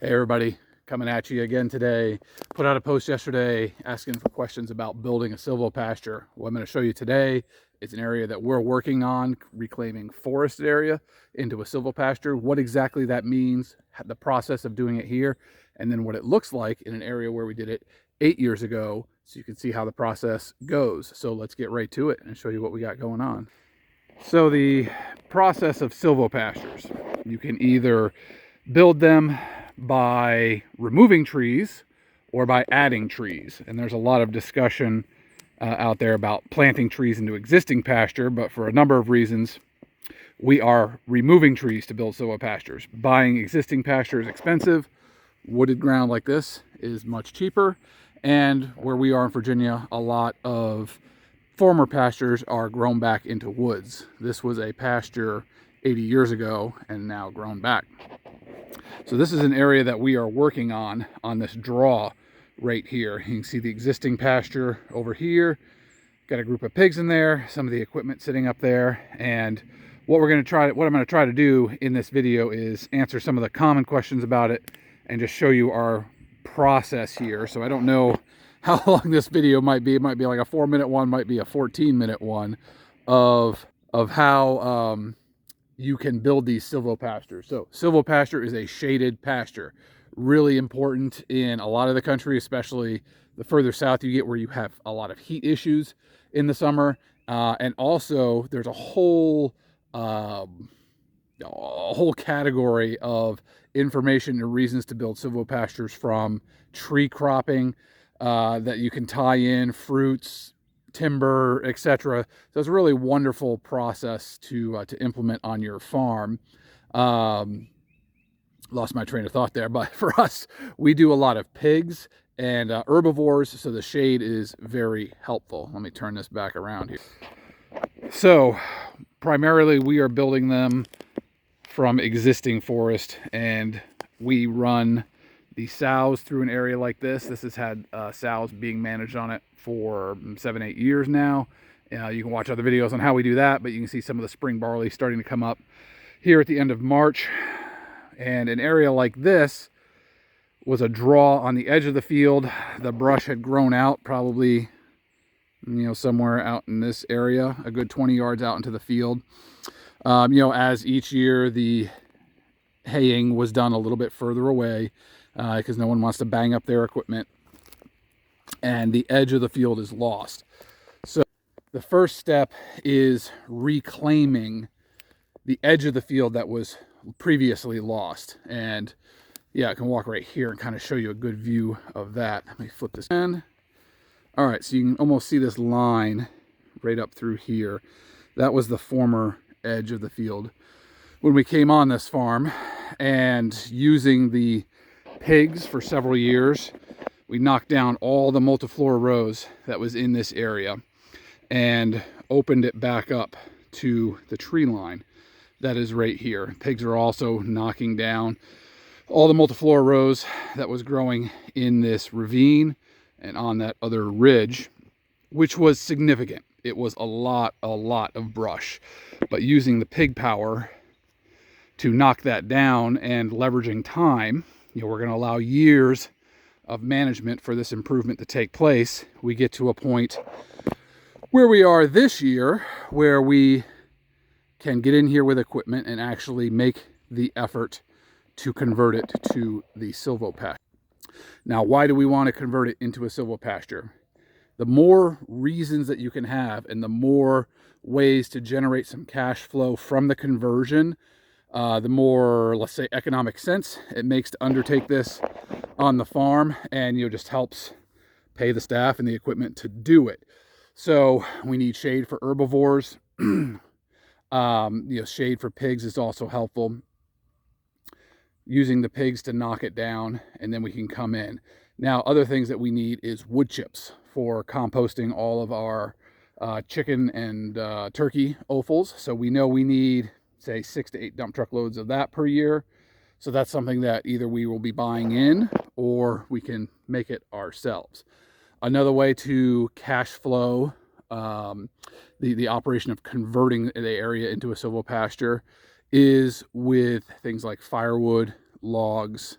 Hey everybody, coming at you again today. Put out a post yesterday asking for questions about building a silvopasture. What I'm going to show you today is an area that we're working on, reclaiming forested area into a silvopasture. What exactly that means, the process of doing it here, and then what it looks like in an area where we did it 8 years ago, so you can see how the process goes. So let's get right to it and show you what we got going on. So the process of silvopastures, you can either build them by removing trees or by adding trees. And there's a lot of discussion out there about planting trees into existing pasture, but for a number of reasons, we are removing trees to build silvopastures. Buying existing pasture is expensive. Wooded ground like this is much cheaper. And where we are in Virginia, a lot of former pastures are grown back into woods. This was a pasture 80 years ago and now grown back. So this is an area that we are working on this draw right here. You can see the existing pasture over here. Got a group of pigs in there, some of the equipment sitting up there. And what I'm going to try to do in this video is answer some of the common questions about it and just show you our process here. So I don't know how long this video might be. It might be like a 4-minute one, might be a 14-minute one of how you can build these silvopastures. So silvopasture is a shaded pasture. Really important in a lot of the country, especially the further south you get where you have a lot of heat issues in the summer. And also there's a whole category of information and reasons to build silvopastures, from tree cropping that you can tie in, fruits, timber, etc. So it's a really wonderful process to implement on your farm. Lost my train of thought there, but for us, we do a lot of pigs and herbivores, so the shade is very helpful. Let me turn this back around here. So primarily we are building them from existing forest, and we run the sows through an area like this. This has had sows being managed on it for 7-8 years now. You can watch other videos on how we do that, but you can see some of the spring barley starting to come up here at the end of March. And an area like this was a draw on the edge of the field. The brush had grown out probably, somewhere out in this area, a good 20 yards out into the field. As each year the haying was done a little bit further away, because no one wants to bang up their equipment, and the edge of the field is lost. So the first step is reclaiming the edge of the field that was previously lost. And yeah, I can walk right here and kind of show you a good view of that. Let me flip this in. All right, so you can almost see this line right up through here. That was the former edge of the field when we came on this farm. And using the pigs for several years, we knocked down all the multiflora rows that was in this area and opened it back up to the tree line that is right here. Pigs are also knocking down all the multiflora rows that was growing in this ravine and on that other ridge, which was significant. It was a lot of brush, but using the pig power to knock that down and leveraging time, we're going to allow years of management for this improvement to take place. We get to a point where we are this year where we can get in here with equipment and actually make the effort to convert it to the silvopasture. Now, why do we want to convert it into a silvopasture? The more reasons that you can have and the more ways to generate some cash flow from the conversion, the more, let's say, economic sense it makes to undertake this on the farm, and just helps pay the staff and the equipment to do it. So we need shade for herbivores. Shade for pigs is also helpful. Using the pigs to knock it down, and then we can come in. Now, other things that we need is wood chips for composting all of our chicken and turkey offals. So we know we need, say, 6 to 8 dump truck loads of that per year. So that's something that either we will be buying in or we can make it ourselves. Another way to cash flow the operation of converting the area into a silvopasture is with things like firewood, logs,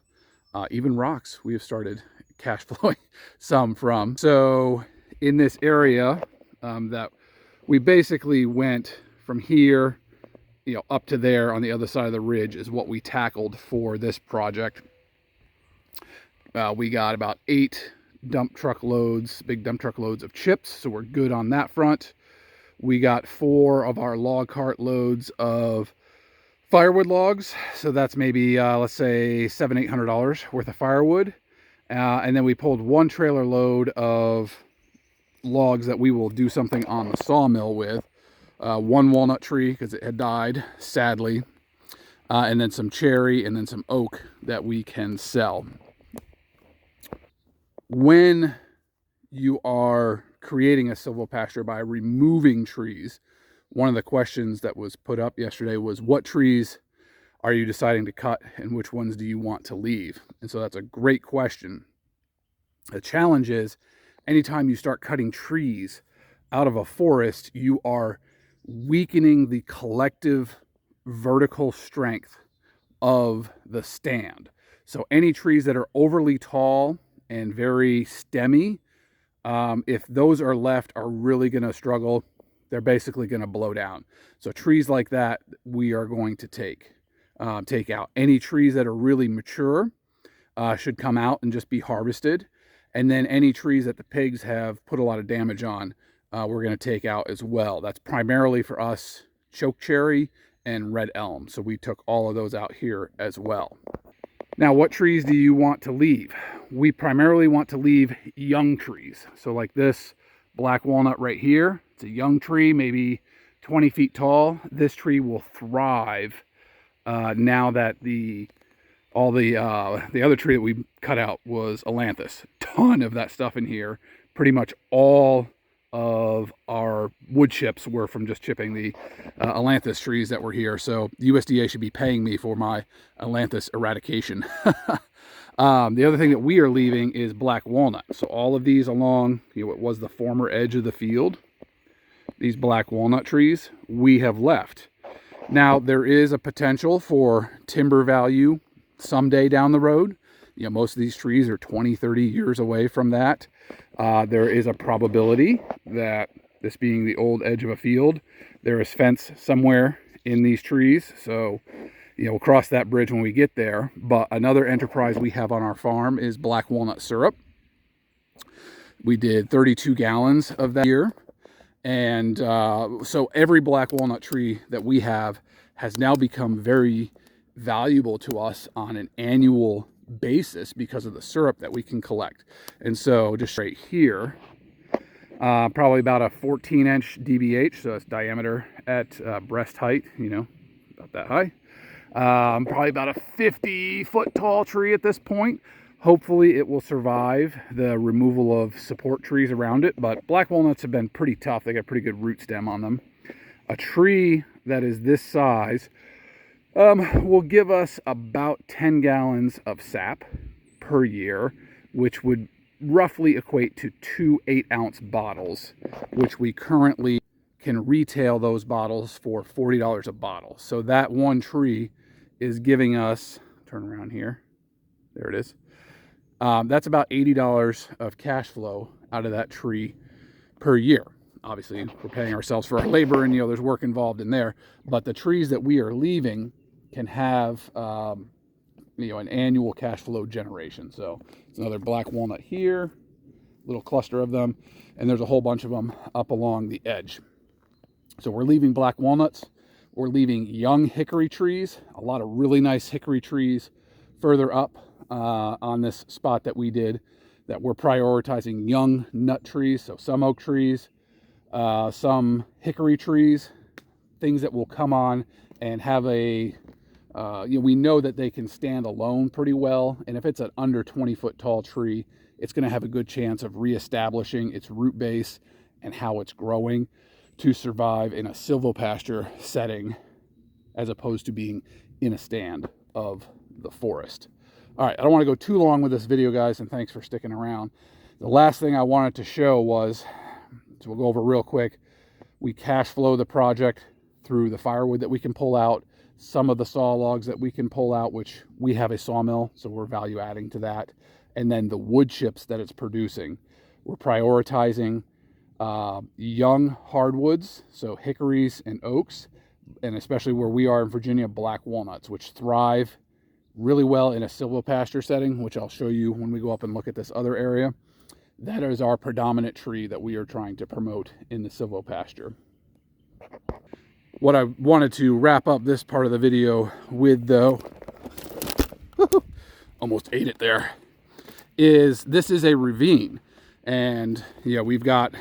even rocks we have started cash flowing some from. So in this area that we basically went from here, you know, up to there on the other side of the ridge is what we tackled for this project. We got about 8 dump truck loads, big dump truck loads of chips, so we're good on that front. We got 4 of our log cart loads of firewood logs, so that's maybe let's say $700-800 worth of firewood, and then we pulled 1 trailer load of logs that we will do something on the sawmill with. 1 walnut tree because it had died sadly, and then some cherry and then some oak that we can sell. When you are creating a silvopasture by removing trees, one of the questions that was put up yesterday was, what trees are you deciding to cut and which ones do you want to leave? And so that's a great question. The challenge is, anytime you start cutting trees out of a forest, you are weakening the collective vertical strength of the stand. So any trees that are overly tall and very stemmy, if those are left, are really going to struggle. They're basically going to blow down. So trees like that we are going to take out. Any trees that are really mature should come out and just be harvested. And then any trees that the pigs have put a lot of damage on, we're going to take out as well. That's primarily for us choke cherry and red elm. So we took all of those out here as well. Now, what trees do you want to leave? We primarily want to leave young trees. So like this black walnut right here, it's a young tree, maybe 20 feet tall. This tree will thrive now that the other tree that we cut out was ailanthus. Ton of that stuff in here. Pretty much all of our wood chips were from just chipping the ailanthus trees that were here. So USDA should be paying me for my ailanthus eradication. The other thing that we are leaving is black walnut. So all of these along, you know, what was the former edge of the field, these black walnut trees, we have left. Now there is a potential for timber value someday down the road. You know, most of these trees are 20, 30 years away from that. There is a probability that, this being the old edge of a field, there is fence somewhere in these trees. So, you know, we'll cross that bridge when we get there. But another enterprise we have on our farm is black walnut syrup. We did 32 gallons of that year. And so every black walnut tree that we have has now become very valuable to us on an annual basis because of the syrup that we can collect. And so just right here, probably about a 14-inch DBH, so it's diameter at breast height, you know, about that high. Probably about a 50-foot tall tree at this point. Hopefully it will survive the removal of support trees around it, but black walnuts have been pretty tough. They got pretty good root stem on them. A tree that is this size will give us about 10 gallons of sap per year, which would roughly equate to 2 8-ounce bottles, which we currently can retail those bottles for $40 a bottle. So that one tree is giving us, turn around here, there it is. That's about $80 of cash flow out of that tree per year. Obviously, we're paying ourselves for our labor, and you know there's work involved in there. But the trees that we are leaving can have you know, an annual cash flow generation. So it's another black walnut here, little cluster of them, and there's a whole bunch of them up along the edge. So we're leaving black walnuts. We're leaving young hickory trees, a lot of really nice hickory trees further up on this spot that we did, that we're prioritizing young nut trees. So some oak trees, some hickory trees, things that will come on and have a, you know, we know that they can stand alone pretty well. And if it's an under 20-foot tall tree, it's going to have a good chance of reestablishing its root base and how it's growing to survive in a silvopasture setting, as opposed to being in a stand of the forest. All right, I don't want to go too long with this video, guys, and thanks for sticking around. The last thing I wanted to show was, so we'll go over real quick, we cash flow the project through the firewood that we can pull out, some of the saw logs that we can pull out, which we have a sawmill, so we're value adding to that. And then the wood chips that it's producing. We're prioritizing young hardwoods, so hickories and oaks, and especially where we are in Virginia, black walnuts, which thrive really well in a silvopasture setting, which I'll show you when we go up and look at this other area. That is our predominant tree that we are trying to promote in the silvopasture. What I wanted to wrap up this part of the video with, though, almost ate it there, is this is a ravine. And yeah, we've got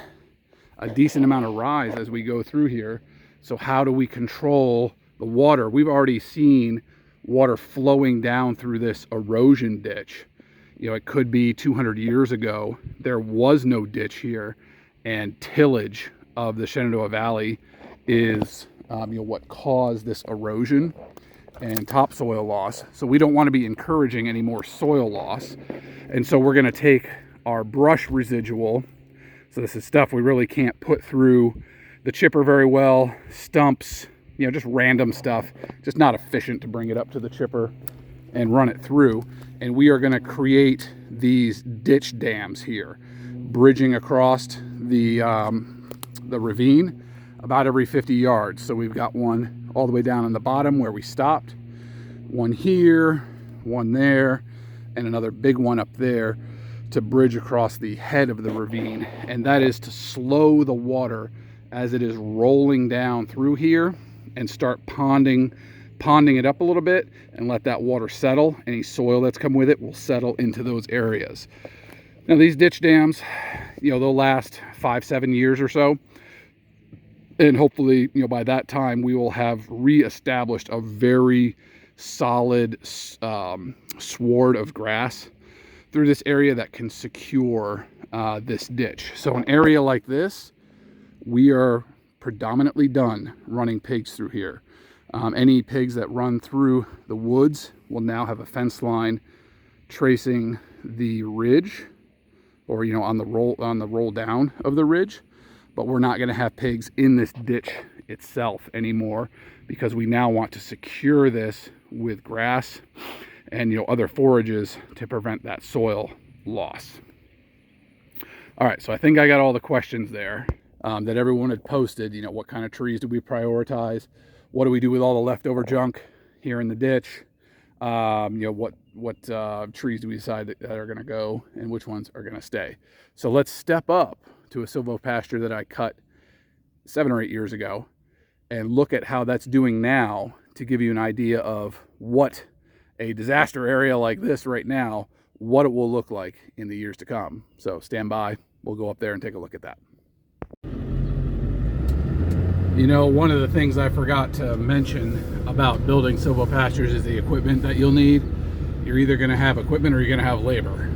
a decent amount of rise as we go through here. So how do we control the water? We've already seen water flowing down through this erosion ditch. You know, it could be 200 years ago. There was no ditch here, and tillage of the Shenandoah Valley is what caused this erosion and topsoil loss. So we don't want to be encouraging any more soil loss. And so we're going to take our brush residual. So this is stuff we really can't put through the chipper very well, stumps, just random stuff, just not efficient to bring it up to the chipper and run it through. And we are going to create these ditch dams here, bridging across the ravine about every 50 yards. So we've got one all the way down on the bottom where we stopped, one here, one there, and another big one up there to bridge across the head of the ravine. And that is to slow the water as it is rolling down through here and start ponding it up a little bit and let that water settle. Any soil that's come with it will settle into those areas. Now these ditch dams, they'll last 5-7 years or so. And hopefully, by that time we will have reestablished a very solid sward of grass through this area that can secure this ditch. So an area like this, we are predominantly done running pigs through here. Any pigs that run through the woods will now have a fence line tracing the ridge, or on the roll down of the ridge. But we're not going to have pigs in this ditch itself anymore, because we now want to secure this with grass and other forages to prevent that soil loss. All right, so I think I got all the questions there that everyone had posted. What kind of trees do we prioritize? What do we do with all the leftover junk here in the ditch? What trees do we decide that are going to go and which ones are going to stay? So let's step up to a silvopasture that I cut 7 or 8 years ago and look at how that's doing now, to give you an idea of what a disaster area like this right now, what it will look like in the years to come. So stand by, we'll go up there and take a look at that. One of the things I forgot to mention about building silvopastures is the equipment that you'll need. You're either going to have equipment or you're going to have labor.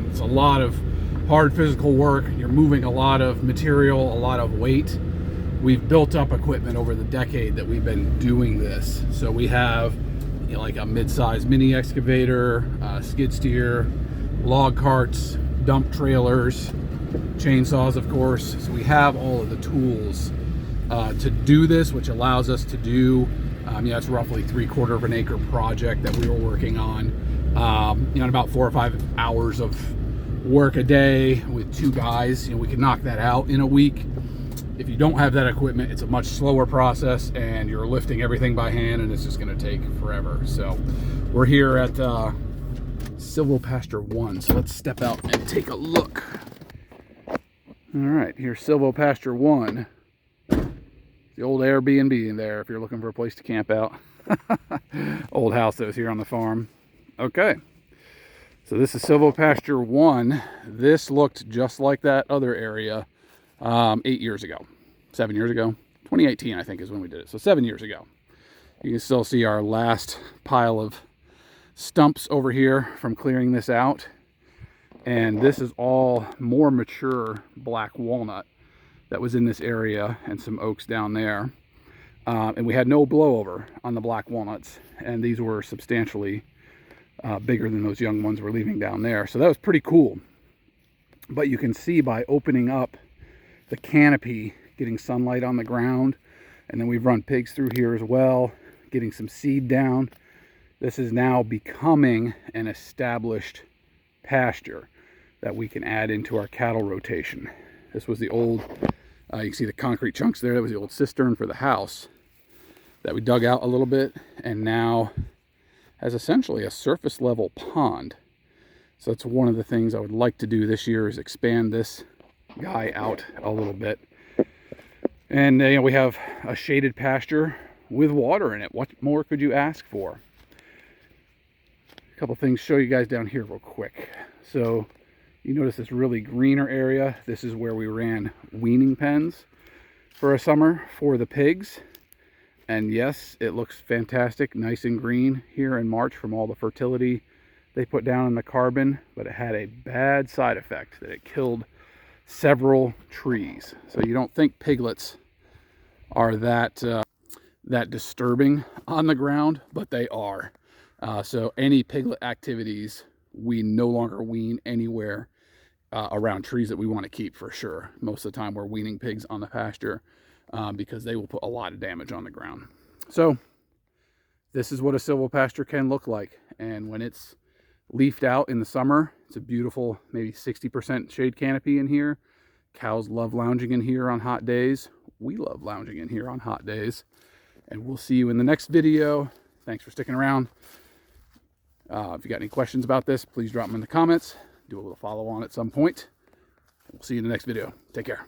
It's a lot of hard physical work. You're moving a lot of material, a lot of weight. We've built up equipment over the decade that we've been doing this. So we have like a mid-size mini excavator, skid steer, log carts, dump trailers, chainsaws, of course. So we have all of the tools to do this, which allows us to do, it's roughly 3/4 of an acre project that we were working on, in about 4 or 5 hours of work a day with 2 guys. We can knock that out in a week. If you don't have that equipment, it's a much slower process, and you're lifting everything by hand, and it's just going to take forever. So we're here at Silvopasture 1. So let's step out and take a look. All right, here's Silvopasture 1. The old Airbnb in there if you're looking for a place to camp out. Old house that was here on the farm. Okay. So this is Silvopasture 1. This looked just like that other area 8 years ago, 7 years ago. 2018, I think, is when we did it. So 7 years ago. You can still see our last pile of stumps over here from clearing this out. And this is all more mature black walnut that was in this area, and some oaks down there. And we had no blowover on the black walnuts. And these were substantially bigger than those young ones we're leaving down there. So that was pretty cool. But you can see by opening up the canopy, getting sunlight on the ground, and then we've run pigs through here as well, getting some seed down. This is now becoming an established pasture that we can add into our cattle rotation. This was the old, you can see the concrete chunks there. That was the old cistern for the house that we dug out a little bit, and now has essentially a surface level pond. So that's one of the things I would like to do this year, is expand this guy out a little bit. And you know, we have a shaded pasture with water in it. What more could you ask for? A couple things show you guys down here real quick. So you notice this really greener area. This is where we ran weaning pens for a summer for the pigs. And yes, it looks fantastic, nice and green here in March from all the fertility they put down in the carbon, but it had a bad side effect that it killed several trees. So you don't think piglets are that disturbing on the ground, but they are. So any piglet activities, we no longer wean anywhere around trees that we want to keep, for sure. Most of the time we're weaning pigs on the pasture because they will put a lot of damage on the ground. So this is what a silvopasture can look like. And when it's leafed out in the summer, it's a beautiful, maybe 60% shade canopy in here. Cows love lounging in here on hot days. We love lounging in here on hot days. And we'll see you in the next video. Thanks for sticking around. If you got any questions about this, please drop them in the comments. Do a little follow on at some point. We'll see you in the next video. Take care.